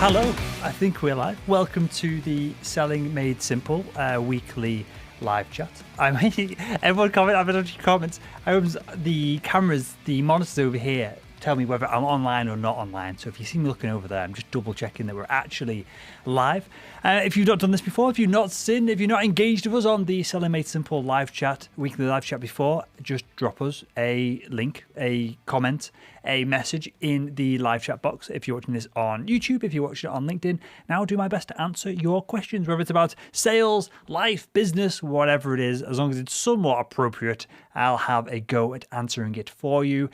Hello, I think we're live. Welcome to the Selling Made Simple weekly live chat. Everyone comment, I've had comments. The cameras, the monitors over here tell me whether I'm online or not online. So if you see me looking over there, I'm just double checking that we're actually live. If you've not done this before, if you've not engaged with us on the Selling Made Simple live chat, weekly live chat before, just drop us a link, a comment, a message in the live chat box. If you're watching this on YouTube, if you're watching it on LinkedIn, and I'll do my best to answer your questions, whether it's about sales, life, business, whatever it is. As long as it's somewhat appropriate, I'll have a go at answering it for you.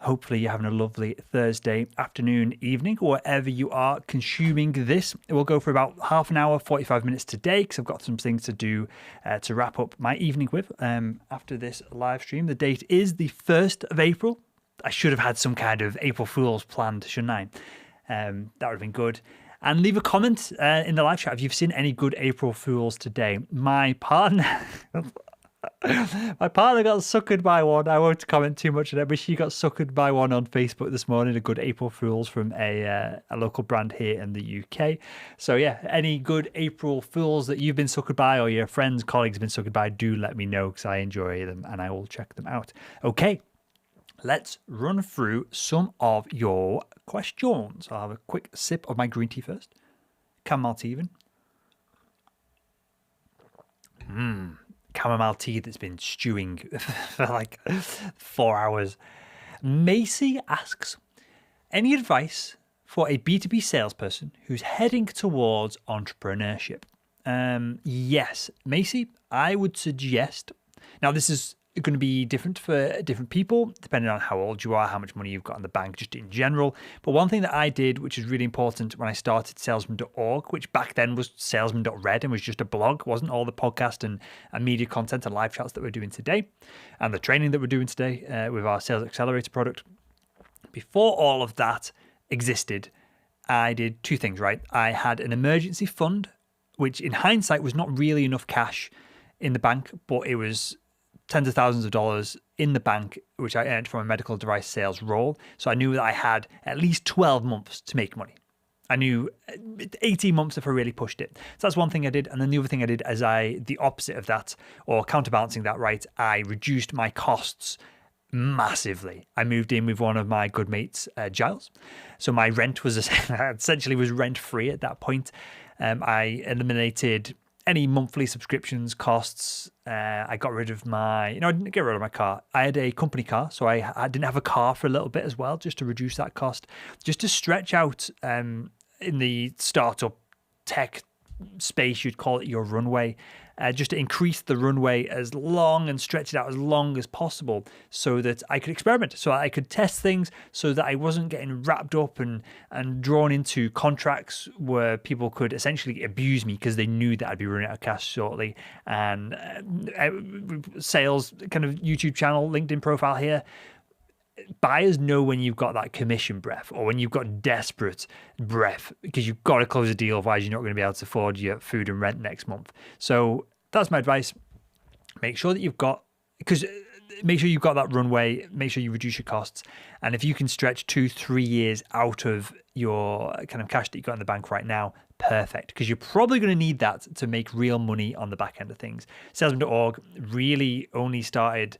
Hopefully you're having a lovely Thursday afternoon, evening, wherever you are consuming this. It will go for about half an hour, 45 minutes today, because I've got some things to do to wrap up my evening with after this live stream. The date is the 1st of April. I should have had some kind of April Fool's planned, shouldn't I? That would have been good. And leave a comment in the live chat if you've seen any good April Fools today. My partner... My partner got suckered by one. I won't comment too much on it, but she got suckered by one on Facebook this morning. A good April Fools from a local brand here in the UK. So yeah, any good April Fools that you've been suckered by or your friends, colleagues have been suckered by, do let me know because I enjoy them and I will check them out. Okay, let's run through some of your questions. I'll have a quick sip of my green tea first. Chamomile tea even. Chamomile tea that's been stewing for like 4 hours. Macy asks, any advice for a B2B salesperson who's heading towards entrepreneurship? Yes, Macy, I would suggest. Now, this is going to be different for different people, depending on how old you are, how much money you've got in the bank, just in general. But one thing that I did, which is really important when I started salesman.org, which back then was salesman.red and was just a blog, wasn't all the podcast and media content and live chats that we're doing today, and the training that we're doing today with our Sales Accelerator product. Before all of that existed, I did two things, right? I had an emergency fund, which in hindsight was not really enough cash in the bank, but it was tens of thousands of dollars in the bank, which I earned from a medical device sales role. So I knew that I had at least 12 months to make money. I knew 18 months if I really pushed it. So that's one thing I did. And then the other thing I did is the opposite of that, or counterbalancing that, right? I reduced my costs massively. I moved in with one of my good mates, Giles. So my rent was essentially rent free at that point. I eliminated any monthly subscriptions costs. I got rid of I didn't get rid of my car. I had a company car, so I didn't have a car for a little bit as well, just to reduce that cost, just to stretch out in the startup tech space, you'd call it your runway, just to increase the runway as long and stretch it out as long as possible so that I could experiment, so I could test things, so that I wasn't getting wrapped up and drawn into contracts where people could essentially abuse me because they knew that I'd be running out of cash shortly. And sales kind of YouTube channel, LinkedIn profile here, buyers know when you've got that commission breath or when you've got desperate breath because you've got to close a deal, otherwise you're not going to be able to afford your food and rent next month. So that's my advice. Make sure you've got that runway, make sure you reduce your costs. And if you can stretch 2-3 years out of your kind of cash that you've got in the bank right now, perfect, because you're probably going to need that to make real money on the back end of things. Salesman.org really only started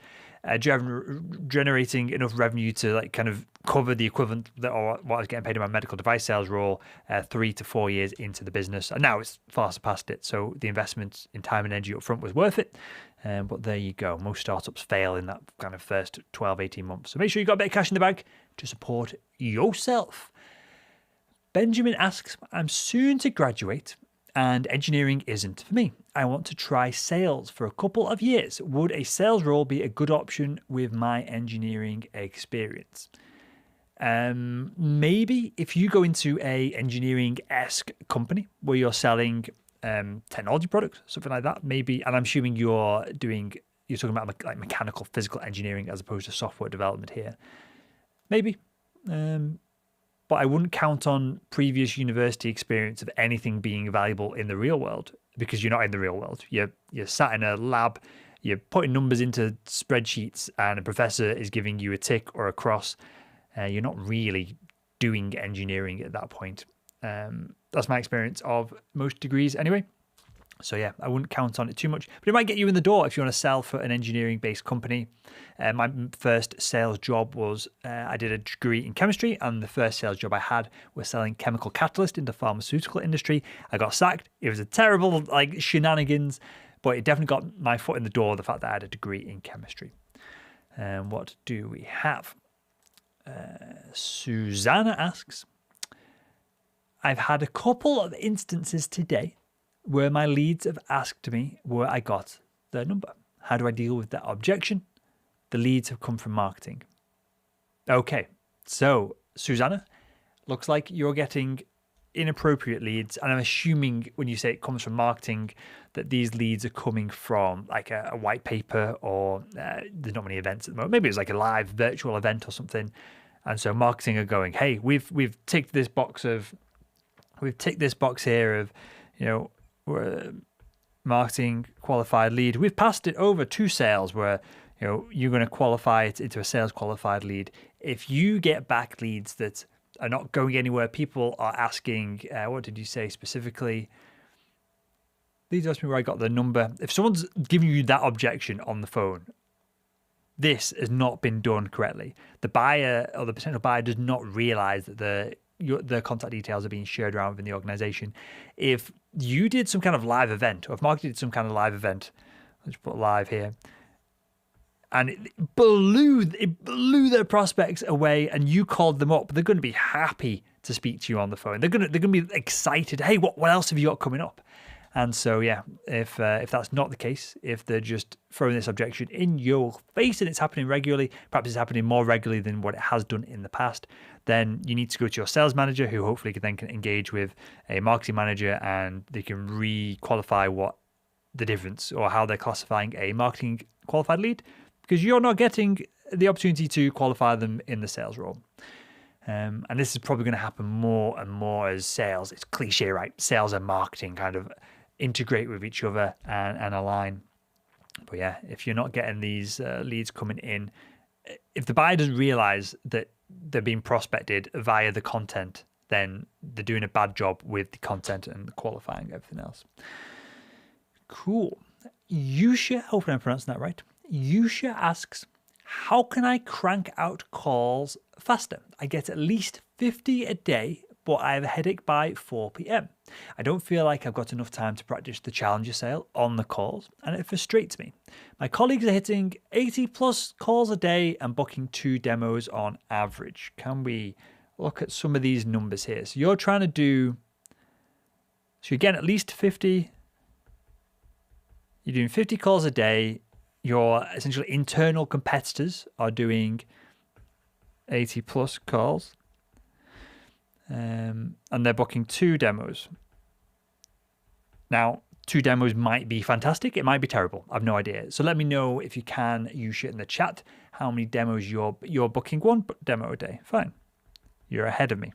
generating enough revenue to like kind of cover the equivalent or what I was getting paid in my medical device sales role 3 to 4 years into the business, and now it's far surpassed it. So the investment in time and energy up front was worth it. But there you go. Most startups fail in that kind of first 12-18 months. So make sure you've got a bit of cash in the bank to support yourself. Benjamin asks, I'm soon to graduate and engineering isn't for me. I want to try sales for a couple of years. Would a sales role be a good option with my engineering experience? Maybe if you go into a engineering-esque company where you're selling technology products, something like that, maybe. And I'm assuming you're talking about like mechanical, physical engineering as opposed to software development here. Maybe. But I wouldn't count on previous university experience of anything being valuable in the real world, because you're not in the real world. You're sat in a lab, you're putting numbers into spreadsheets, and a professor is giving you a tick or a cross. You're not really doing engineering at that point. That's my experience of most degrees anyway. So yeah, I wouldn't count on it too much, but it might get you in the door if you want to sell for an engineering-based company. My first sales job was I did a degree in chemistry, and the first sales job I had was selling chemical catalyst in the pharmaceutical industry. I got sacked. It was a terrible shenanigans, but it definitely got my foot in the door. The fact that I had a degree in chemistry. What do we have? Susanna asks, I've had a couple of instances today where my leads have asked me where I got their number. How do I deal with that objection? The leads have come from marketing. Okay, so Susanna, looks like you're getting inappropriate leads, and I'm assuming when you say it comes from marketing that these leads are coming from like a white paper, or there's not many events at the moment. Maybe it's like a live virtual event or something, and so marketing are going, hey, we've ticked this box here of, we're a marketing qualified lead. We've passed it over to sales, where you're going to qualify it into a sales qualified lead. If you get back leads that are not going anywhere, people are asking, what did you say specifically? Please ask me where I got the number. If someone's giving you that objection on the phone, this has not been done correctly. The buyer or the potential buyer does not realize that the contact details are being shared around within the organization. If you did some kind of live event, or if marketing did some kind of live event, let's put live here, and it blew their prospects away, and you called them up, they're going to be happy to speak to you on the phone. They're going to be excited. Hey, what else have you got coming up? And so, yeah, if that's not the case, if they're just throwing this objection in your face and it's happening regularly, perhaps it's happening more regularly than what it has done in the past, then you need to go to your sales manager, who hopefully can engage with a marketing manager, and they can re-qualify what the difference, or how they're classifying a marketing qualified lead, because you're not getting the opportunity to qualify them in the sales role. And this is probably going to happen more and more as sales, it's cliche, right? Sales and marketing kind of integrate with each other and align. But yeah, if you're not getting these leads coming in, if the buyer doesn't realize that they're being prospected via the content, then they're doing a bad job with the content and qualifying everything else. Cool. Yusha, hopefully I'm pronouncing that right. Yusha asks, how can I crank out calls faster? I get at least 50 a day, but I have a headache by 4 p.m. I don't feel like I've got enough time to practice the challenger sale on the calls, and it frustrates me. My colleagues are hitting 80 plus calls a day and booking 2 demos on average. Can we look at some of these numbers here? So you're trying to do, so you're getting at least 50. You're doing 50 calls a day. Your essentially internal competitors are doing 80 plus calls. And they're booking 2 demos. Now, 2 demos might be fantastic. It might be terrible. I've no idea. So let me know if you can use it in the chat. How many demos you're booking? 1 demo a day. Fine. You're ahead of me.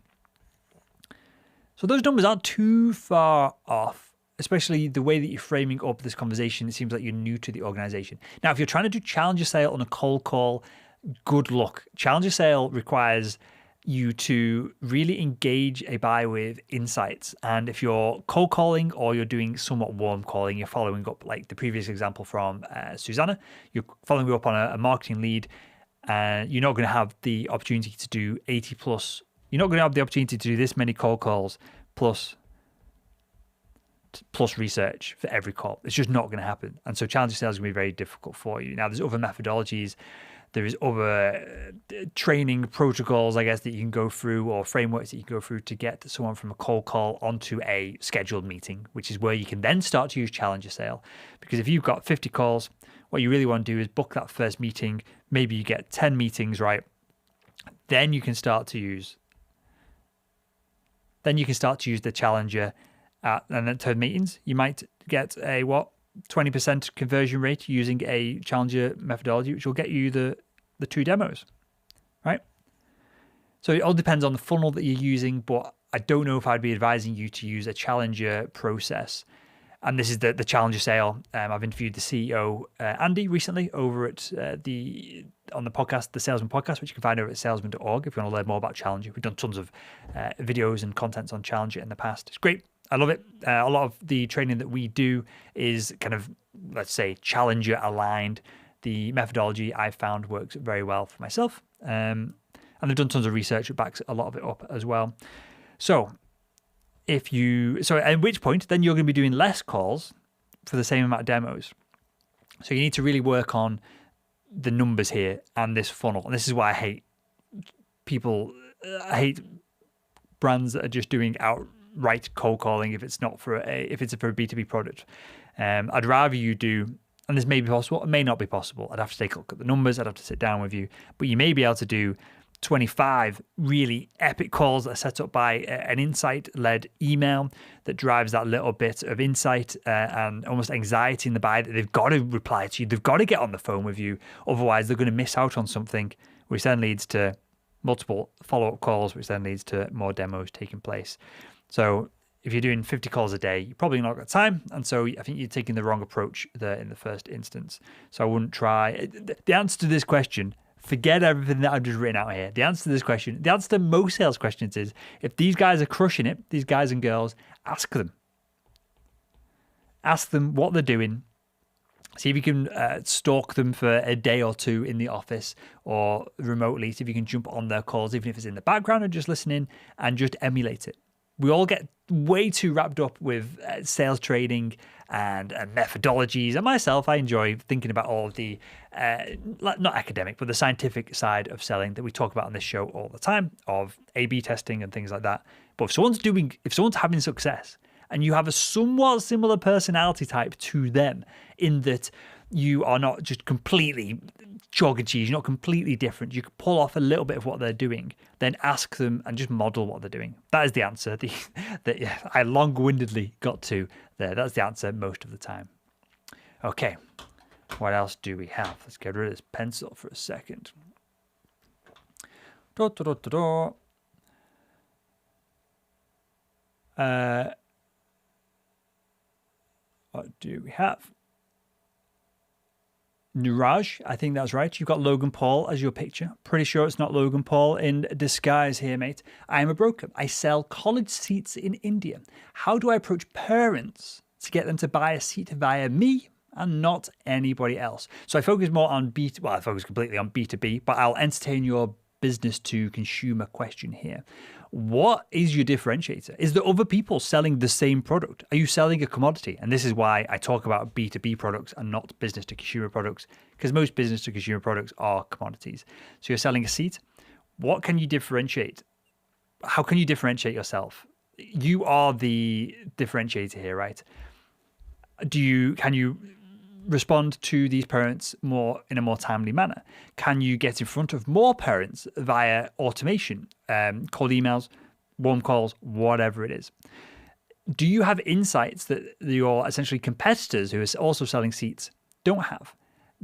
So those numbers aren't too far off, especially the way that you're framing up this conversation. It seems like you're new to the organization. Now, if you're trying to do challenger sale on a cold call, good luck. Challenger sale requires you to really engage a buyer with insights. And if you're cold calling or you're doing somewhat warm calling, you're following up, like the previous example from Susanna, you're following up on a marketing lead, and you're not going to have the opportunity to do 80 plus. You're not going to have the opportunity to do this many cold calls plus research for every call. It's just not going to happen. And so challenger sales is going to be very difficult for you. Now, there's other methodologies. There is other training protocols, I guess, that you can go through, or frameworks that you can go through to get someone from a cold call onto a scheduled meeting, which is where you can then start to use challenger sale. Because if you've got 50 calls, what you really want to do is book that first meeting. Maybe you get 10 meetings, right? Then you can start to use the challenger and then 10 meetings. You might get a 20% conversion rate using a challenger methodology, which will get you the 2 demos, right? So it all depends on the funnel that you're using, but I don't know if I'd be advising you to use a challenger process. And this is the challenger sale. I've interviewed the CEO, Andy, recently over at the on the podcast, the Salesman Podcast, which you can find over at salesman.org if you want to learn more about Challenger. We've done tons of videos and contents on Challenger in the past. It's great. I love it. A lot of the training that we do is kind of, let's say, Challenger aligned. The methodology I found works very well for myself. And they've done tons of research that backs a lot of it up as well. So at which point then you're going to be doing less calls for the same amount of demos. So you need to really work on the numbers here and this funnel. And this is why I hate brands that are just doing outright cold calling if it's for a B2B product. I'd rather you do, and this may be possible, it may not be possible. I'd have to take a look at the numbers. I'd have to sit down with you, but you may be able to do 25 really epic calls that are set up by an insight-led email that drives that little bit of insight and almost anxiety in the buyer that they've got to reply to you. They've got to get on the phone with you. Otherwise, they're going to miss out on something, which then leads to multiple follow-up calls, which then leads to more demos taking place. So if you're doing 50 calls a day, you've probably not got time. And so I think you're taking the wrong approach there in the first instance. So I wouldn't try. The answer to this question, forget everything that I've just written out here. The answer to this question, the answer to most sales questions is, if these guys are crushing it, these guys and girls, ask them. Ask them what they're doing. See if you can stalk them for a day or two in the office or remotely. See if you can jump on their calls, even if it's in the background and just listening, and just emulate it. We all get way too wrapped up with sales training and methodologies. And myself, I enjoy thinking about all of the, not academic, but the scientific side of selling that we talk about on this show all the time, of A/B testing and things like that. But if someone's having success and you have a somewhat similar personality type to them, in that you are not just completely chalk and cheese, you're not completely different, you can pull off a little bit of what they're doing, then ask them and just model what they're doing. That is the answer that I long-windedly got to there. That's the answer most of the time. Okay, what else do we have? Let's get rid of this pencil for a second. What do we have? Niraj, I think that's right. You've got Logan Paul as your picture. Pretty sure it's not Logan Paul in disguise here, mate. I am a broker. I sell college seats in India. How do I approach parents to get them to buy a seat via me and not anybody else? So I focus more on I focus completely on B2B, but I'll entertain your business to consumer question here. What is your differentiator? Is there other people selling the same product? Are you selling a commodity? And this is why I talk about B2B products and not business to consumer products, because most business to consumer products are commodities. So you're selling a seat. What can you differentiate? How can you differentiate yourself? You are the differentiator here, right? Can you respond to these parents in a more timely manner? Can you get in front of more parents via automation, cold emails, warm calls, whatever it is? Do you have insights that your essentially competitors who are also selling seats don't have?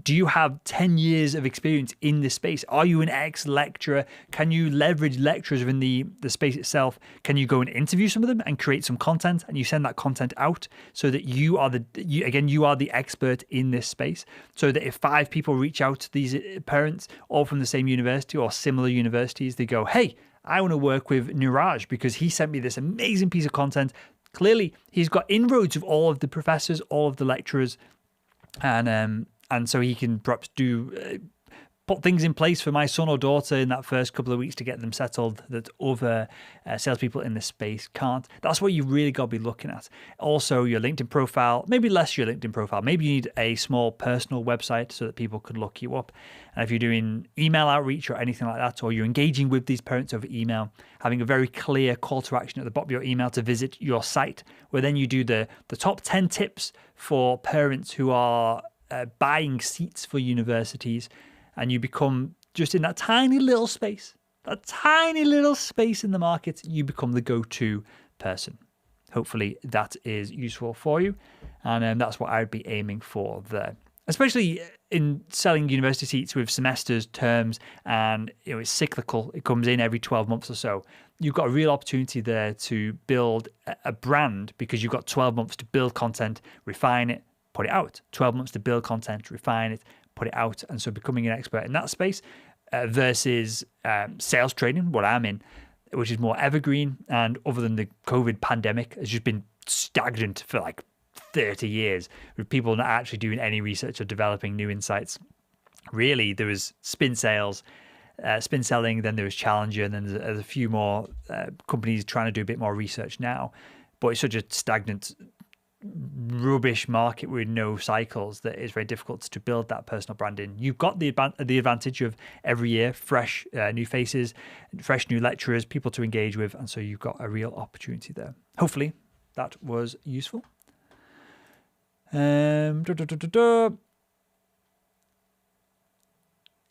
Do you have 10 years of experience in this space? Are you an ex-lecturer? Can you leverage lecturers within the space itself? Can you go and interview some of them and create some content, and you send that content out so that you are the expert in this space, so that if 5 people reach out to these parents, all from the same university or similar universities, they go, hey, I want to work with Niraj because he sent me this amazing piece of content. Clearly, he's got inroads with all of the professors, all of the lecturers, and so he can perhaps put things in place for my son or daughter in that first couple of weeks to get them settled that other salespeople in this space can't. That's what you really got to be looking at. Also, your LinkedIn profile, maybe less your LinkedIn profile. Maybe you need a small personal website so that people can look you up. And if you're doing email outreach or anything like that, or you're engaging with these parents over email, having a very clear call to action at the bottom of your email to visit your site, where then you do the top 10 tips for parents who are buying seats for universities, and you become, just in that tiny little space in the market, you become the go-to person. Hopefully that is useful for you, and that's what I'd be aiming for there. Especially in selling university seats with semesters, terms, and it's cyclical. It comes in every 12 months or so. You've got a real opportunity there to build a brand, because you've got 12 months to build content, refine it, put it out. 12 months to build content, refine it, put it out. And so becoming an expert in that space versus sales training, what I'm in, which is more evergreen. And other than the COVID pandemic, has just been stagnant for like 30 years with people not actually doing any research or developing new insights. Really, there was spin selling, then there was Challenger, and then there's a few more companies trying to do a bit more research now. But it's such a stagnant, rubbish market with no cycles that it's very difficult to build that personal brand in. You've got the advantage of every year fresh new faces, fresh new lecturers, people to engage with, and so you've got a real opportunity there. Hopefully that was useful.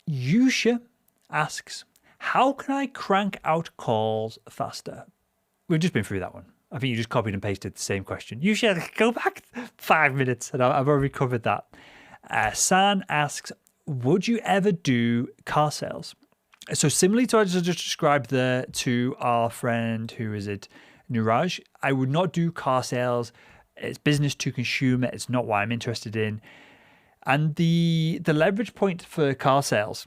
Yusha asks, how can I crank out calls faster? We've just been through that one. I think you just copied and pasted the same question. Yusha, go back 5 minutes and I've already covered that. San asks, would you ever do car sales? So similarly to what I just described there to our friend, who is it, Niraj, I would not do car sales. It's business to consumer. It's not what I'm interested in. And the leverage point for car sales,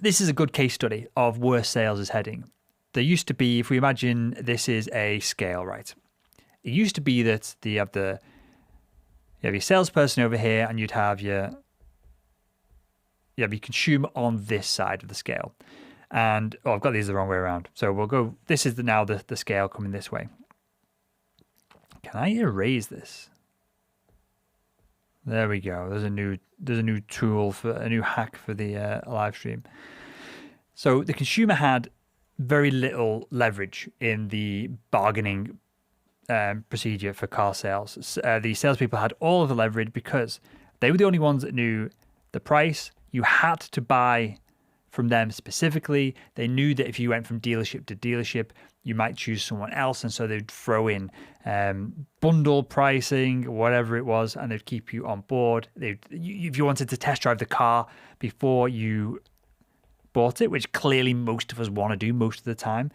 this is a good case study of where sales is heading. There used to be, if we imagine this is a scale, right? It used to be that you have your salesperson over here, and you'd have your consumer on this side of the scale. And I've got these the wrong way around. So we'll go. This is now the scale coming this way. Can I erase this? There we go. There's a new tool for a new hack for the live stream. So the consumer had very little leverage in the bargaining procedure for car sales. The salespeople had all of the leverage because they were the only ones that knew the price. You had to buy from them specifically. They knew that if you went from dealership to dealership, you might choose someone else, and so they'd throw in bundle pricing, whatever it was, and they'd keep you on board. If you wanted to test drive the car before you bought it, which clearly most of us want to do most of the time,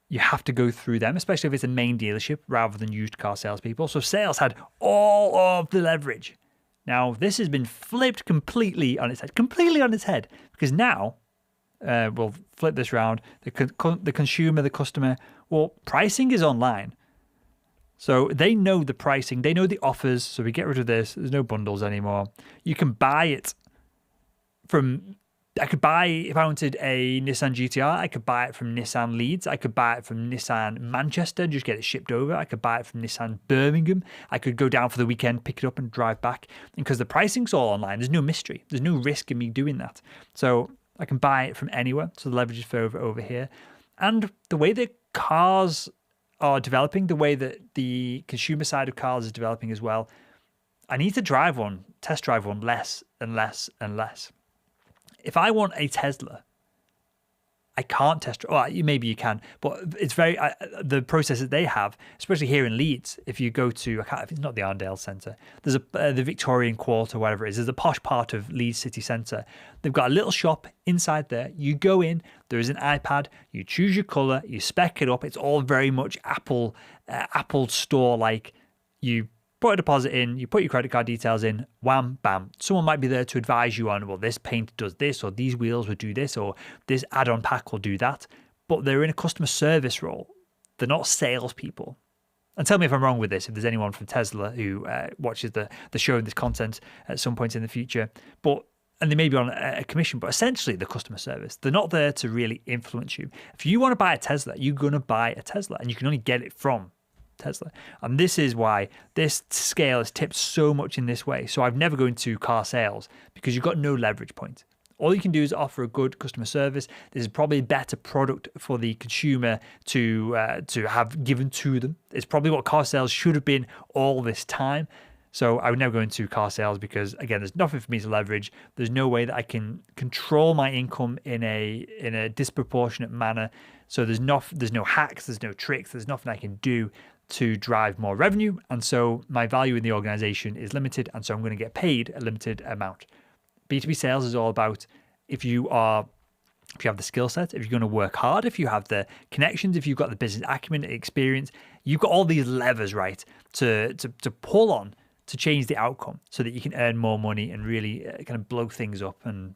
you have to go through them, especially if it's a main dealership rather than used car salespeople. So sales had all of the leverage. Now, this has been flipped completely on its head, because now, we'll flip this around, the consumer, the customer, well, pricing is online. So they know the pricing, they know the offers, so we get rid of this, there's no bundles anymore. You can buy it I could buy, if I wanted a Nissan GTR, I could buy it from Nissan Leeds. I could buy it from Nissan Manchester and just get it shipped over. I could buy it from Nissan Birmingham. I could go down for the weekend, pick it up and drive back. And because the pricing's all online, there's no mystery. There's no risk in me doing that. So I can buy it from anywhere. So the leverage is over here. And the way that cars are developing, the way that the consumer side of cars is developing as well, I need to test drive one less and less and less. If I want a Tesla, I can't test drive. Well, maybe you can, but it's the process that they have, especially here in Leeds. If you go to, if it's not the Arndale Centre, there's the Victorian Quarter, whatever it is. There's a posh part of Leeds city centre. They've got a little shop inside there. You go in, there is an iPad. You choose your colour, you spec it up. It's all very much Apple store like. You put a deposit in, you put your credit card details in, wham, bam. Someone might be there to advise you on, well, this paint does this, or these wheels will do this, or this add-on pack will do that. But they're in a customer service role. They're not salespeople. And tell me if I'm wrong with this, if there's anyone from Tesla who watches the show and this content at some point in the future. And they may be on a commission, but essentially the customer service. They're not there to really influence you. If you want to buy a Tesla, you're going to buy a Tesla, and you can only get it from Tesla. And this is why this scale is tipped so much in this way. So I've never gone into car sales because you've got no leverage point. All you can do is offer a good customer service. This is probably a better product for the consumer to have given to them. It's probably what car sales should have been all this time. So I would never go into car sales because, again, there's nothing for me to leverage. There's no way that I can control my income in a disproportionate manner. So there's no hacks, there's no tricks, there's nothing I can do to drive more revenue. And so my value in the organization is limited. And so I'm going to get paid a limited amount. B2B sales is all about if you have the skill set, if you're going to work hard, if you have the connections, if you've got the business acumen, experience, you've got all these levers, right, to pull on to change the outcome so that you can earn more money and really kind of blow things up and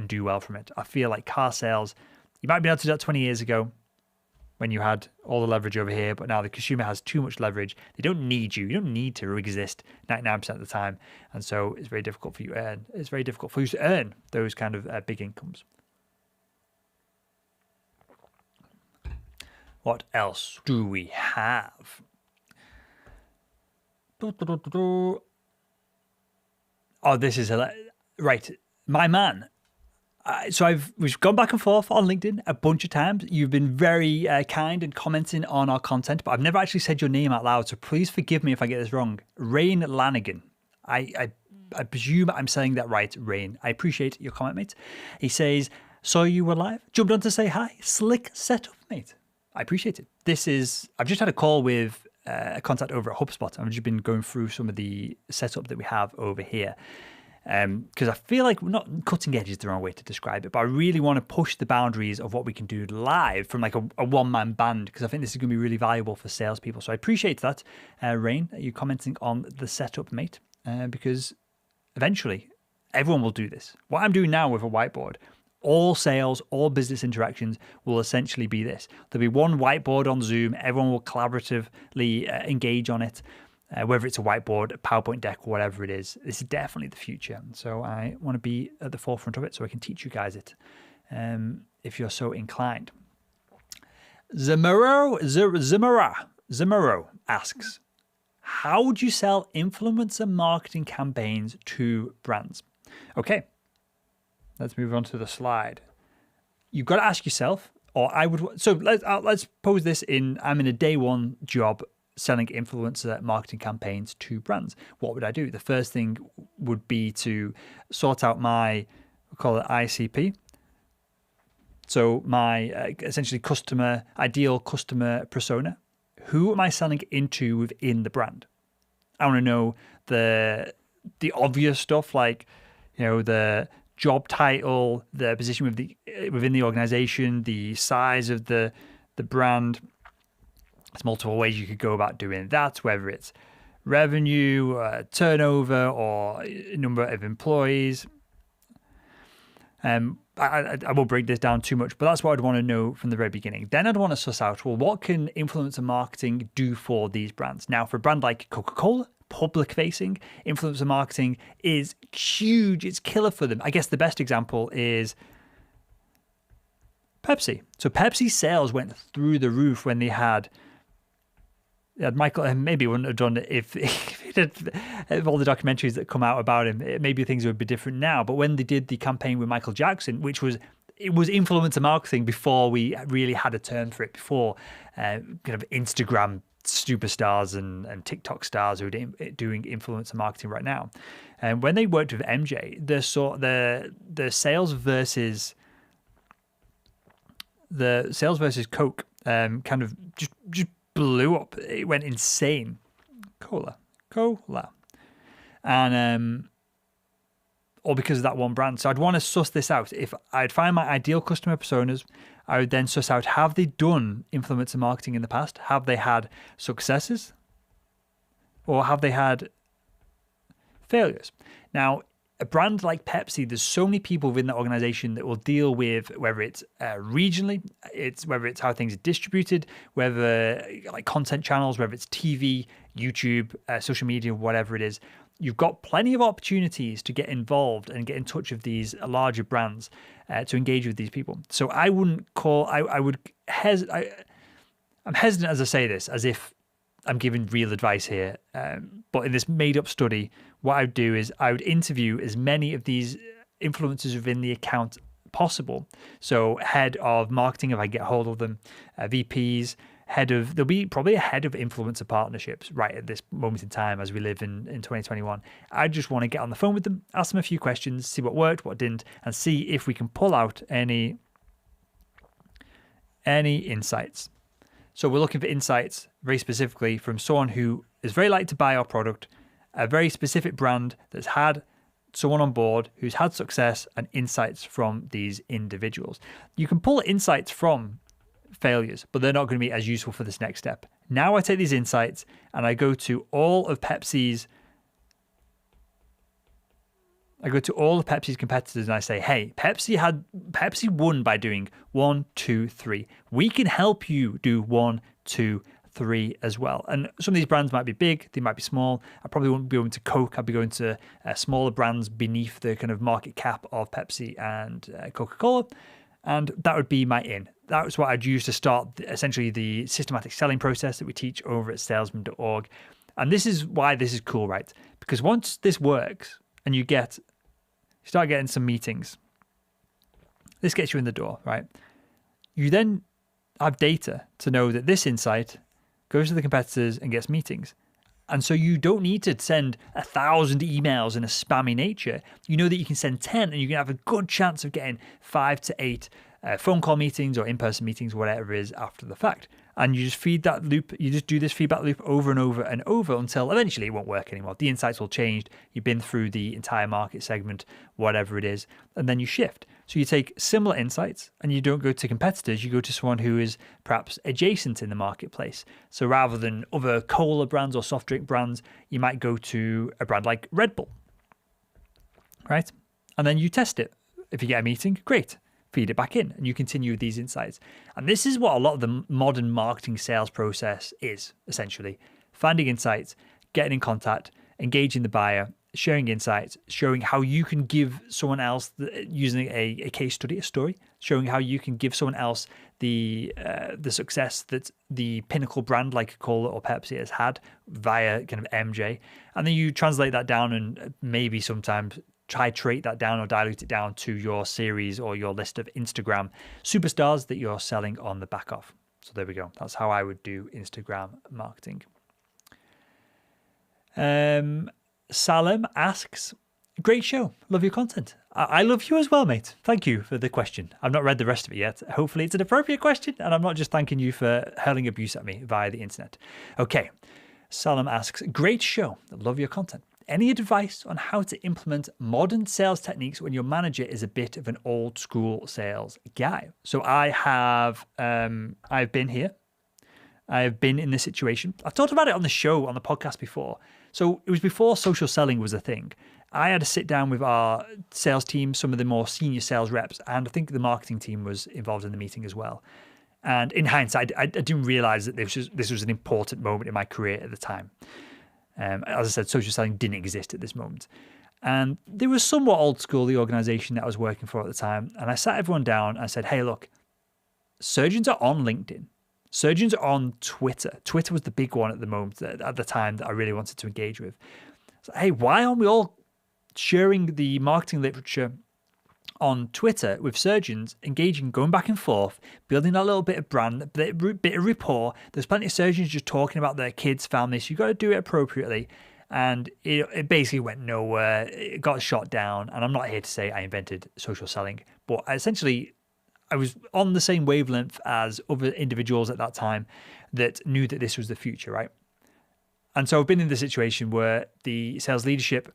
do well from it. I feel like car sales, you might be able to do that 20 years ago when you had all the leverage over here, but now the consumer has too much leverage. They don't need you. You don't need to exist 99% of the time. And so it's very difficult for you to earn. It's very difficult for you to earn those kind of big incomes. What else do we have? Oh, this is right. My man. So we've gone back and forth on LinkedIn a bunch of times. You've been very kind and commenting on our content, but I've never actually said your name out loud. So please forgive me if I get this wrong. Rain Lanigan. I presume I'm saying that right, Rain. I appreciate your comment, mate. He says, saw you were live. Jumped on to say hi. Slick setup, mate. I appreciate it. I've just had a call with a contact over at HubSpot. I've just been going through some of the setup that we have over here. Because I feel like we're not cutting edge is the wrong way to describe it, but I really want to push the boundaries of what we can do live from like a one-man band, because I think this is going to be really valuable for salespeople. So I appreciate that, Rain, you commenting on the setup, mate, because eventually everyone will do this. What I'm doing now with a whiteboard, all sales, all business interactions will essentially be this. There'll be one whiteboard on Zoom. Everyone will collaboratively engage on it. Whether it's a whiteboard, a PowerPoint deck, or whatever it is, this is definitely the future. So I want to be at the forefront of it so I can teach you guys it if you're so inclined. Zamaro asks, how would you sell influencer marketing campaigns to brands? Okay, let's move on to the slide. You've got to ask yourself, or I would, so let's pose this I'm in a day one job selling influencer marketing campaigns to brands. What would I do? The first thing would be to sort out my, we'll call it ICP. So my essentially ideal customer persona. Who am I selling into within the brand? I want to know the obvious stuff, like, the job title, the position within the organization, the size of the brand. There's multiple ways you could go about doing that, whether it's revenue, turnover, or number of employees. I won't break this down too much, but that's what I'd want to know from the very beginning. Then I'd want to suss out, well, what can influencer marketing do for these brands? Now, for a brand like Coca-Cola, public-facing, influencer marketing is huge. It's killer for them. I guess the best example is Pepsi. So Pepsi sales went through the roof when they had Michael, maybe wouldn't have done it if he did all the documentaries that come out about him. Maybe things would be different now. But when they did the campaign with Michael Jackson, it was influencer marketing before we really had a term for it, before kind of Instagram superstars and TikTok stars who are doing influencer marketing right now. And when they worked with MJ, the sales versus Coke kind of just blew up. It went insane. Cola, and all because of that one brand. So I'd want to suss this out. If I'd find my ideal customer personas, I would then suss out, have they done influencer marketing in the past? Have they had successes? Or have they had failures? Now, a brand like Pepsi, there's so many people within the organization that will deal with whether it's regionally, whether it's how things are distributed, whether like content channels, whether it's TV, YouTube, social media, whatever it is. You've got plenty of opportunities to get involved and get in touch with these larger brands to engage with these people. So I wouldn't call, I'm hesitant as I say this, as if I'm giving real advice here. But in this made up study, what I would do is I would interview as many of these influencers within the account possible. So head of marketing, if I get hold of them, VPs, there'll be probably a head of influencer partnerships right at this moment in time as we live in 2021. I just want to get on the phone with them, ask them a few questions, see what worked, what didn't, and see if we can pull out any insights. So we're looking for insights very specifically from someone who is very likely to buy our product, a very specific brand that's had someone on board who's had success, and insights from these individuals. You can pull insights from failures, but they're not going to be as useful for this next step. Now I take these insights and I go to all of Pepsi's I go to all of Pepsi's competitors and I say, hey, Pepsi won by doing 1, 2, 3. We can help you do 1, 2, 3 as well. And some of these brands might be big, they might be small. I probably wouldn't be going to Coke. I'd be going to smaller brands beneath the kind of market cap of Pepsi and Coca-Cola. And that would be my in. That's what I'd use to start essentially the systematic selling process that we teach over at salesman.org. And this is why this is cool, right? Because once this works and you start getting some meetings, this gets you in the door, right? You then have data to know that this insight goes to the competitors and gets meetings. And so you don't need to send 1,000 emails in a spammy nature. You know that you can send 10 and you can have a good chance of getting 5 to 8 phone call meetings or in-person meetings, whatever it is, after the fact. And you just feed that loop. You just do this feedback loop over and over and over until eventually it won't work anymore. The insights will change. You've been through the entire market segment, whatever it is, and then you shift. So you take similar insights and you don't go to competitors. You go to someone who is perhaps adjacent in the marketplace. So rather than other cola brands or soft drink brands, you might go to a brand like Red Bull, right? And then you test it. If you get a meeting, great. Feed it back in and you continue with these insights. And this is what a lot of the modern marketing sales process is, essentially. Finding insights, getting in contact, engaging the buyer, sharing insights, showing how you can give someone else, using a case study, a story, showing how you can give someone else the success that the pinnacle brand like Cola or Pepsi has had via kind of MJ. And then you translate that down and maybe sometimes titrate that down or dilute it down to your series or your list of Instagram superstars that you're selling on the back of. So there we go. That's how I would do Instagram marketing. Salem asks, great show. Love your content. I love you as well, mate. Thank you for the question. I've not read the rest of it yet. Hopefully it's an appropriate question and I'm not just thanking you for hurling abuse at me via the internet. Okay. Salem asks, great show. Love your content. Any advice on how to implement modern sales techniques when your manager is a bit of an old school sales guy? So I've been here. I've been in this situation. I've talked about it on the show, on the podcast before. So it was before social selling was a thing. I had to sit down with our sales team, some of the more senior sales reps, and I think the marketing team was involved in the meeting as well. And in hindsight, I didn't realize that this was an important moment in my career at the time. As I said, social selling didn't exist at this moment. And they were somewhat old school, the organization that I was working for at the time. And I sat everyone down and I said, hey, look, surgeons are on LinkedIn. Surgeons are on Twitter. Twitter was the big one at the moment, at the time, that I really wanted to engage with. So, hey, why aren't we all sharing the marketing literature on Twitter with surgeons, engaging, going back and forth, building that little bit of brand, bit of rapport? There's plenty of surgeons just talking about their kids' families. So you've got to do it appropriately. And it basically went nowhere. It got shot down. And I'm not here to say I invented social selling, but essentially I was on the same wavelength as other individuals at that time that knew that this was the future, right? And so I've been in the situation where the sales leadership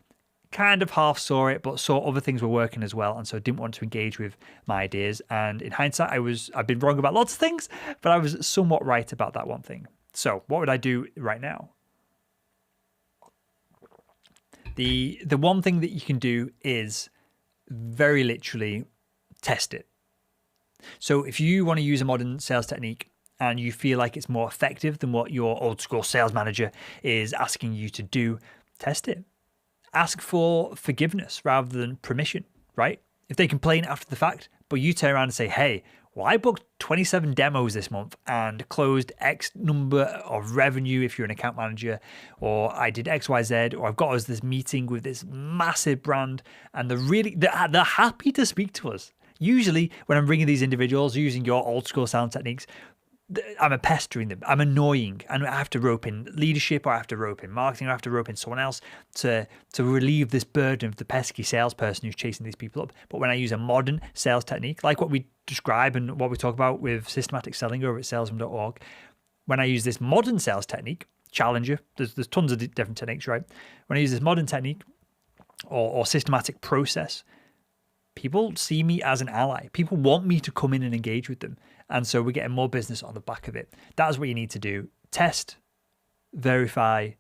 kind of half saw it, but saw other things were working as well, and so didn't want to engage with my ideas. And in hindsight, I've been wrong about lots of things, but I was somewhat right about that one thing. So what would I do right now? The one thing that you can do is very literally test it. So if you want to use a modern sales technique and you feel like it's more effective than what your old school sales manager is asking you to do, test it. Ask for forgiveness rather than permission, right? If they complain after the fact, but you turn around and say, hey, well, I booked 27 demos this month and closed X number of revenue if you're an account manager, or I did X, Y, Z, or I've got us this meeting with this massive brand and they're happy to speak to us. Usually when I'm bringing these individuals using your old school sound techniques, I'm pestering them. I'm annoying, and I have to rope in leadership, or I have to rope in marketing, or I have to rope in someone else to relieve this burden of the pesky salesperson who's chasing these people up. But when I use a modern sales technique, like what we describe and what we talk about with systematic selling over at salesman.org, when I use this modern sales technique, Challenger, there's tons of different techniques, right? When I use this modern technique or systematic process, people see me as an ally. People want me to come in and engage with them. And so we're getting more business on the back of it. That's what you need to do. Test, verify,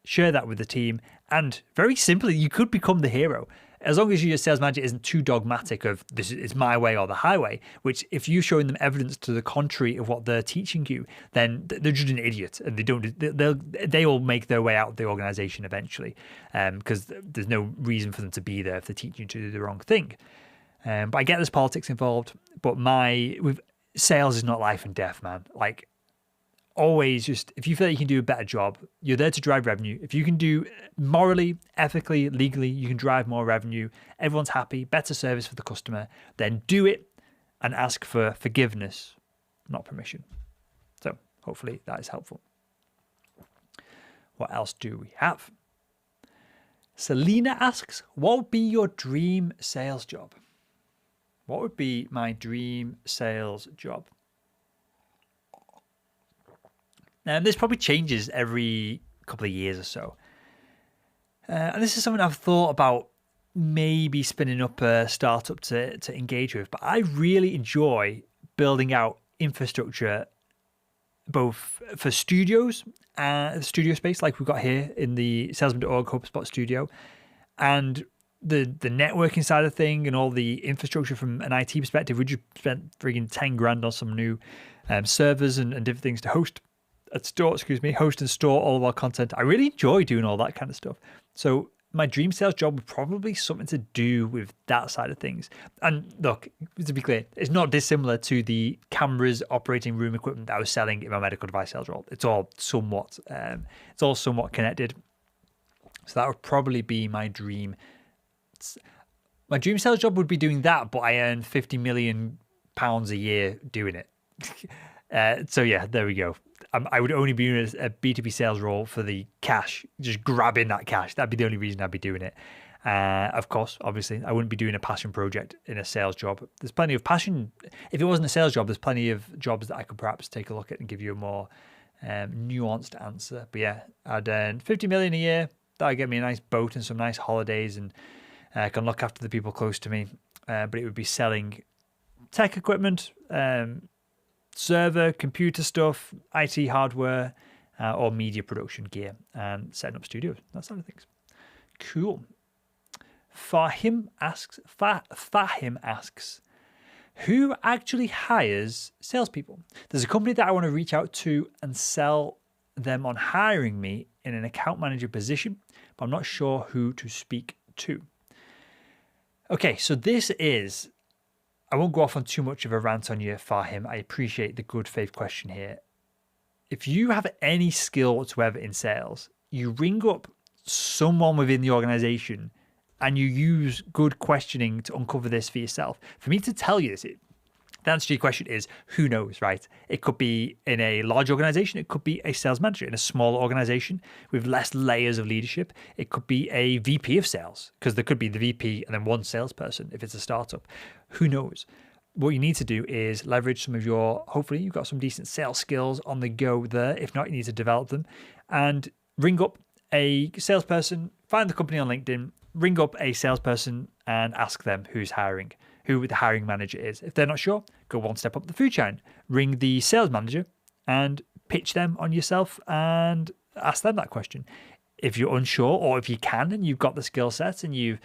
share that with the team. And very simply, you could become the hero. As long as your sales manager isn't too dogmatic of this is my way or the highway, which if you're showing them evidence to the contrary of what they're teaching you, then they're just an idiot and they'll make their way out of the organization eventually, because there's no reason for them to be there if they're teaching you to do the wrong thing. But I get there's politics involved, but with sales is not life and death, man. Like, always just, if you feel like you can do a better job, you're there to drive revenue. If you can do morally, ethically, legally, you can drive more revenue, everyone's happy, better service for the customer, then do it and ask for forgiveness, not permission. So hopefully that is helpful. What else do we have? Selena asks, what would be your dream sales job? What would be my dream sales job? This probably changes every couple of years or so. And this is something I've thought about maybe spinning up a startup to engage with. But I really enjoy building out infrastructure, both for studios and studio space like we've got here in the salesman.org HubSpot studio, and the networking side of thing and all the infrastructure from an IT perspective. We just spent frigging 10 grand on some new servers and different things to host and store all of our content. I really enjoy doing all that kind of stuff. So my dream sales job would probably be something to do with that side of things. And look, to be clear, it's not dissimilar to the cameras, operating room equipment that I was selling in my medical device sales role. It's all somewhat connected. So that would probably be my dream. My dream sales job would be doing that, but I earn £50 million a year doing it. So yeah, there we go. I would only be doing a B2B sales role for the cash, just grabbing that cash. That'd be the only reason I'd be doing it. Of course, obviously, I wouldn't be doing a passion project in a sales job. There's plenty of passion. If it wasn't a sales job, there's plenty of jobs that I could perhaps take a look at and give you a more nuanced answer. But yeah, I'd earn 50 million a year. That would get me a nice boat and some nice holidays, and I can look after the people close to me. But it would be selling tech equipment, server, computer stuff, IT hardware, or media production gear, and setting up studios, that sort of things. Cool. Fahim asks, who actually hires salespeople? There's a company that I want to reach out to and sell them on hiring me in an account manager position, but I'm not sure who to speak to. Okay, so this is, I won't go off on too much of a rant on you, Fahim. I appreciate the good faith question here. If you have any skill whatsoever in sales, you ring up someone within the organization and you use good questioning to uncover this for yourself. For me to tell you this, the answer to your question is who knows, right? It could be in a large organization. It could be a sales manager in a smaller organization with less layers of leadership. It could be a VP of sales, because there could be the VP and then one salesperson if it's a startup. Who knows? What you need to do is leverage some of your, hopefully you've got some decent sales skills on the go there. If not, you need to develop them and ring up a salesperson, find the company on LinkedIn, ring up a salesperson and ask them who's hiring, who the hiring manager is. If they're not sure, go one step up the food chain. Ring the sales manager and pitch them on yourself and ask them that question. If you're unsure, or if you can and you've got the skill set and you're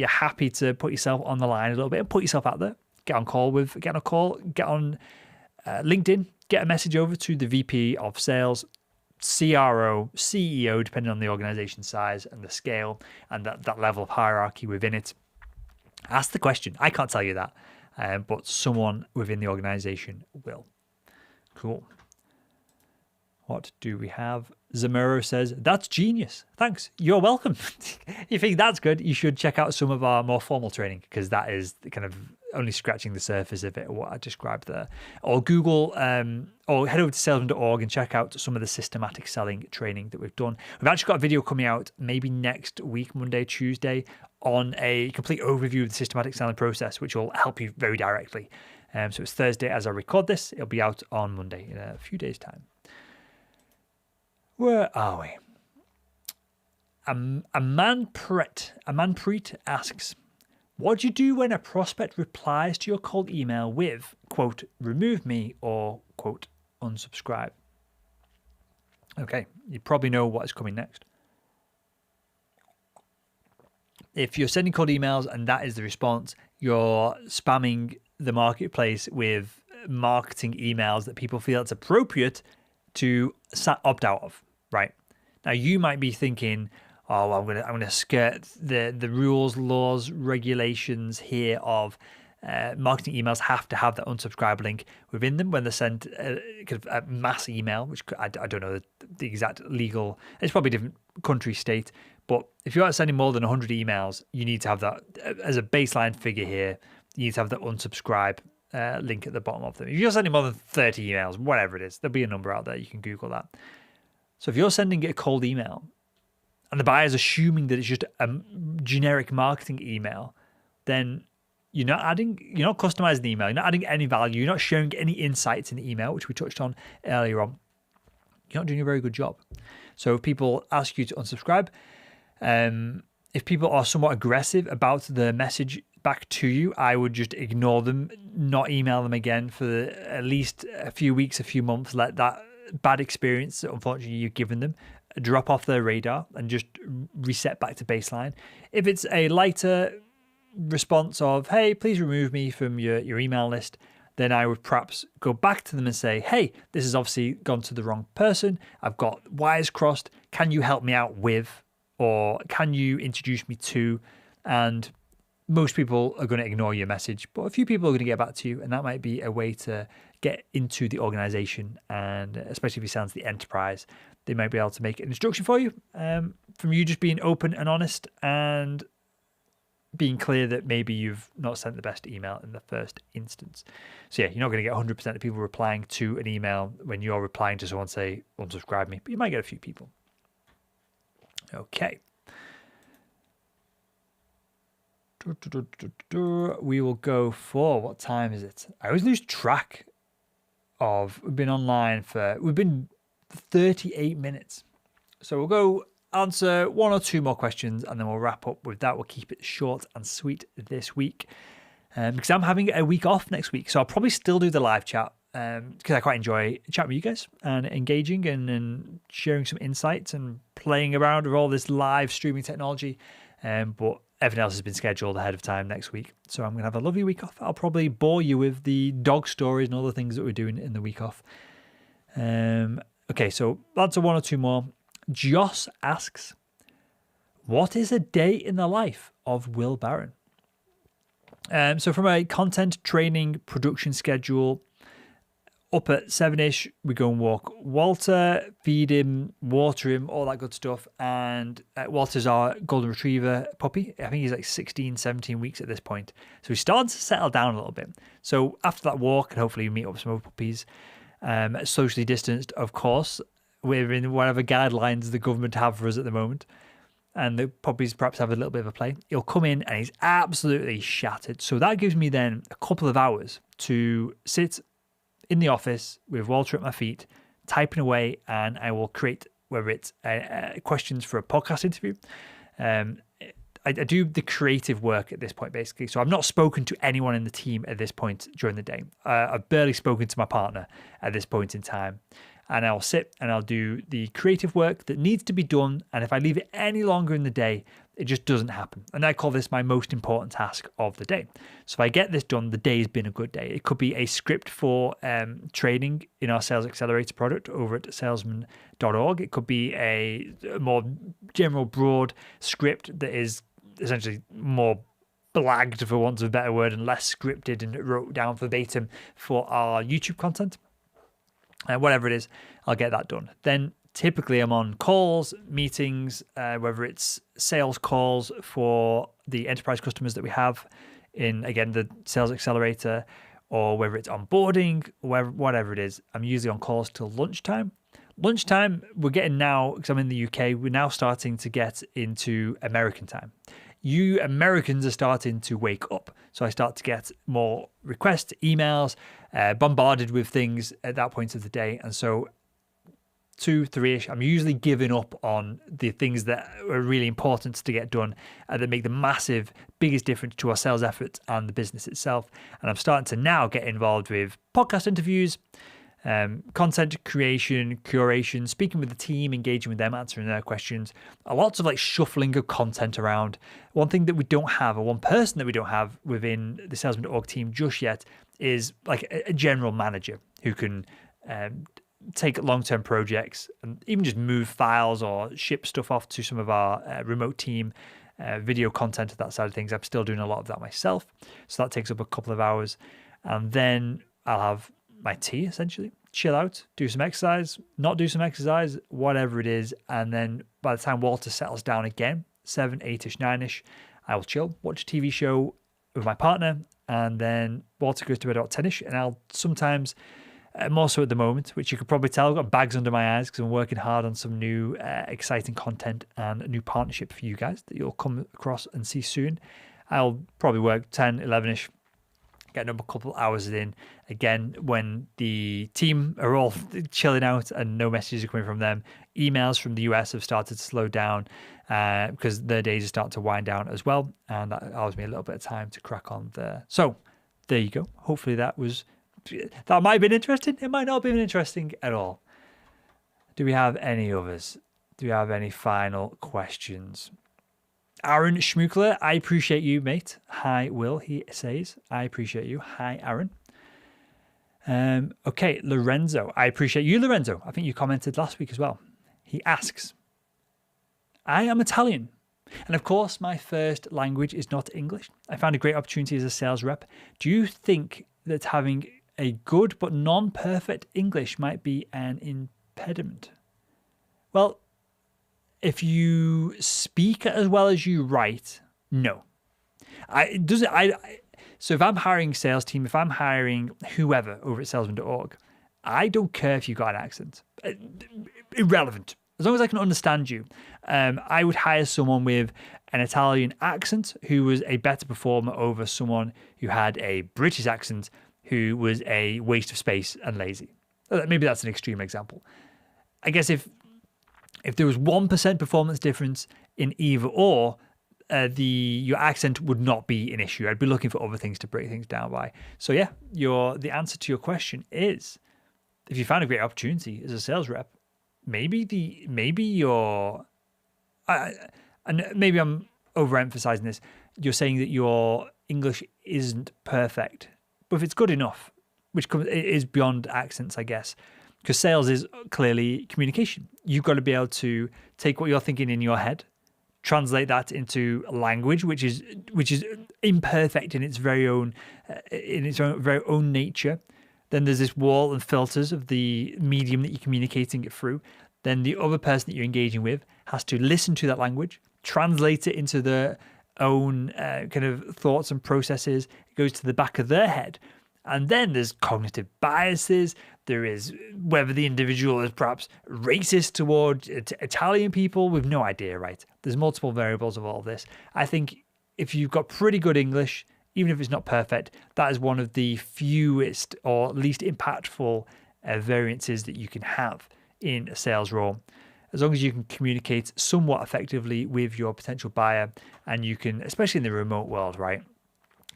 happy to put yourself on the line a little bit and put yourself out there, get on LinkedIn, get a message over to the VP of sales, CRO, CEO, depending on the organization size and the scale and that level of hierarchy within it. Ask the question. I can't tell you that, but someone within the organization will. Cool. What do we have? Zamuro says, that's genius. Thanks. You're welcome. You think that's good? You should check out some of our more formal training, because that is kind of only scratching the surface of it, what I described there. Or Google, or head over to salesman.org and check out some of the systematic selling training that we've done. We've actually got a video coming out maybe next week, Monday, Tuesday, on a complete overview of the systematic selling process, which will help you very directly. So it's Thursday as I record this. It'll be out on Monday in a few days' time. Where are we? Amanpreet asks, what do you do when a prospect replies to your cold email with, quote, remove me, or, quote, unsubscribe? Okay, you probably know what is coming next. if you're sending cold emails and that is the response, you're spamming the marketplace with marketing emails that people feel it's appropriate to opt out of, right? Now you might be thinking, oh, well, I'm gonna skirt the rules, laws, regulations here of marketing emails have to have that unsubscribe link within them when they're sent kind of a mass email, which I don't know the exact legal. It's probably different country, state, but if you are sending more than 100 emails, you need to have that as a baseline figure here. You need to have the unsubscribe link at the bottom of them. If you're sending more than 30 emails, whatever it is, there'll be a number out there. You can Google that. So if you're sending a cold email and the buyer's assuming that it's just a generic marketing email, then you're not customizing the email. You're not adding any value. You're not sharing any insights in the email, which we touched on earlier on. You're not doing a very good job. So if people ask you to unsubscribe, if people are somewhat aggressive about the message back to you, I would just ignore them, not email them again for at least a few weeks, a few months. Let that bad experience that unfortunately you've given them drop off their radar and just reset back to baseline. If it's a lighter response of, hey, please remove me from your email list, then I would perhaps go back to them and say, hey, this has obviously gone to the wrong person. I've got wires crossed. Can you help me out with, or can you introduce me to? And most people are going to ignore your message, but a few people are going to get back to you, and that might be a way to get into the organization. And especially if you sell to the enterprise, they might be able to make an introduction for you from you just being open and honest and being clear that maybe you've not sent the best email in the first instance. So yeah, you're not going to get 100% of people replying to an email when you're replying to someone say, unsubscribe me, but you might get a few people. Okay. We will go for, what time is it? I always lose track of, we've been 38 minutes. So we'll go answer one or two more questions and then we'll wrap up with that. We'll keep it short and sweet this week because I'm having a week off next week. So I'll probably still do the live chat because I quite enjoy chatting with you guys and engaging and sharing some insights and playing around with all this live streaming technology. But everything else has been scheduled ahead of time next week. So I'm going to have a lovely week off. I'll probably bore you with the dog stories and all the things that we're doing in the week off. Okay, so answer one or two more. Joss asks, what is a day in the life of Will Barron? So from a content training production schedule, up at 7ish, we go and walk Walter, feed him, water him, all that good stuff. And Walter's our golden retriever puppy. I think he's like 16, 17 weeks at this point. So he's starting to settle down a little bit. So after that walk, and hopefully we meet up with some other puppies, socially distanced, of course, within whatever guidelines the government have for us at the moment. And the puppies perhaps have a little bit of a play. He'll come in and he's absolutely shattered. So that gives me then a couple of hours to sit in the office with Walter at my feet, typing away, and I will create, whether it's questions for a podcast interview. I do the creative work at this point, basically. So I've not spoken to anyone in the team at this point during the day. I've barely spoken to my partner at this point in time. And I'll sit and I'll do the creative work that needs to be done. And if I leave it any longer in the day, it just doesn't happen. And I call this my most important task of the day. So if I get this done, the day has been a good day. It could be a script for training in our Sales Accelerator product over at salesman.org. It could be a more general, broad script that is essentially more blagged, for want of a better word, and less scripted and wrote down verbatim for our YouTube content. Whatever it is, I'll get that done. Then typically I'm on calls, meetings, whether it's sales calls for the enterprise customers that we have in, again, the Sales Accelerator, or whether it's onboarding, whatever it is. I'm usually on calls till lunchtime. Lunchtime, we're getting now, because I'm in the UK, we're now starting to get into American time. You Americans are starting to wake up. So I start to get more requests, emails, bombarded with things at that point of the day. And so 2, 3-ish, I'm usually giving up on the things that are really important to get done that make the biggest difference to our sales efforts and the business itself. And I'm starting to now get involved with podcast interviews, content creation, curation, speaking with the team, engaging with them, answering their questions. Lots of like shuffling of content around. One thing that we don't have, or one person that we don't have within the salesman.org team just yet, is like a general manager who can take long-term projects and even just move files or ship stuff off to some of our remote team, video content, that side of things. I'm still doing a lot of that myself, so that takes up a couple of hours, and then I'll have my tea, essentially, chill out, do some exercise, not do some exercise, whatever it is. And then by the time Walter settles down again, 7, 8-ish, 9-ish, I will chill, watch a TV show with my partner. And then Walter goes to bed about 10-ish. And I'll sometimes, more so at the moment, which you could probably tell, I've got bags under my eyes because I'm working hard on some new exciting content and a new partnership for you guys that you'll come across and see soon. I'll probably work 10, 11-ish, getting up a couple hours in again when the team are all chilling out and no messages are coming from them. Emails from the US have started to slow down because their days are starting to wind down as well, and that allows me a little bit of time to crack on there. So there you go. Hopefully that might have been interesting. It might not have been interesting at all. Do we have any others? Do we have any final questions? Aaron Schmukler, I appreciate you, mate. Hi, Will, he says. I appreciate you. Hi, Aaron. Okay, Lorenzo. I appreciate you, Lorenzo. I think you commented last week as well. He asks, I am Italian, and of course, my first language is not English. I found a great opportunity as a sales rep. Do you think that having a good but non-perfect English might be an impediment? Well, if you speak as well as you write, no. So if I'm hiring a sales team, if I'm hiring whoever over at salesman.org, I don't care if you've got an accent. Irrelevant. As long as I can understand you. I would hire someone with an Italian accent who was a better performer over someone who had a British accent who was a waste of space and lazy. Maybe that's an extreme example. I guess if there was 1% performance difference in either or, your accent would not be an issue. I'd be looking for other things to break things down by. So yeah, the answer to your question is, if you found a great opportunity as a sales rep, maybe and maybe I'm overemphasizing this. You're saying that your English isn't perfect, but if it's good enough, which is beyond accents, I guess. Because sales is clearly communication. You've got to be able to take what you're thinking in your head, translate that into language, which is imperfect in its very own nature. Then there's this wall and filters of the medium that you're communicating it through. Then the other person that you're engaging with has to listen to that language, translate it into their own kind of thoughts and processes. It goes to the back of their head. And then there's cognitive biases. There is whether the individual is perhaps racist toward Italian people. We've no idea, right? There's multiple variables of all of this. I think if you've got pretty good English, even if it's not perfect, that is one of the fewest or least impactful variances that you can have in a sales role. As long as you can communicate somewhat effectively with your potential buyer, and you can, especially in the remote world, right?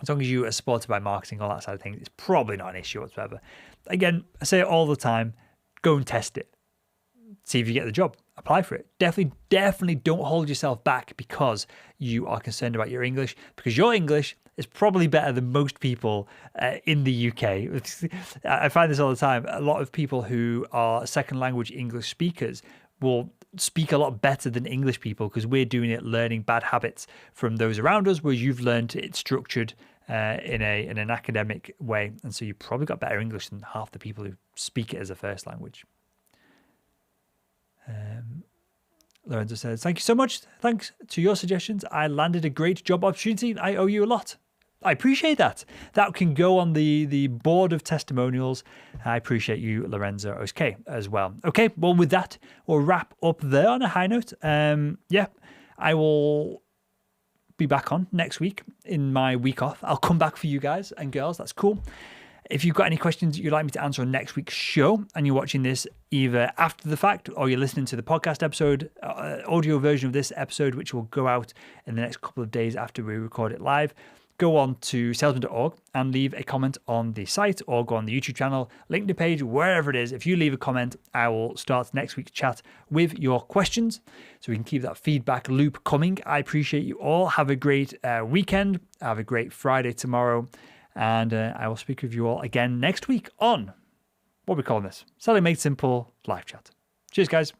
As long as you are supported by marketing, all that side of things, it's probably not an issue whatsoever. Again, I say it all the time, go and test it. See if you get the job. Apply for it. Definitely don't hold yourself back because you are concerned about your English, because your English is probably better than most people in the UK. I find this all the time. A lot of people who are second language English speakers will speak a lot better than English people because we're doing it learning bad habits from those around us, where you've learned it structured in an academic way. And so you probably got better English than half the people who speak it as a first language. Lorenzo says, thank you so much. Thanks to your suggestions, I landed a great job opportunity. I owe you a lot. I appreciate that. That can go on the board of testimonials. I appreciate you, Lorenzo. Okay, as well. Okay, well, with that, we'll wrap up there on a high note. I will be back on next week in my week off. I'll come back for you guys and girls. That's cool. If you've got any questions you'd like me to answer on next week's show, and you're watching this either after the fact or you're listening to the podcast episode, audio version of this episode, which will go out in the next couple of days after we record it live, go on to salesman.org and leave a comment on the site, or go on the YouTube channel, LinkedIn page, wherever it is. If you leave a comment, I will start next week's chat with your questions so we can keep that feedback loop coming. I appreciate you all. Have a great weekend. Have a great Friday tomorrow. And I will speak with you all again next week on, what are we calling this? Selling Made Simple live chat. Cheers, guys.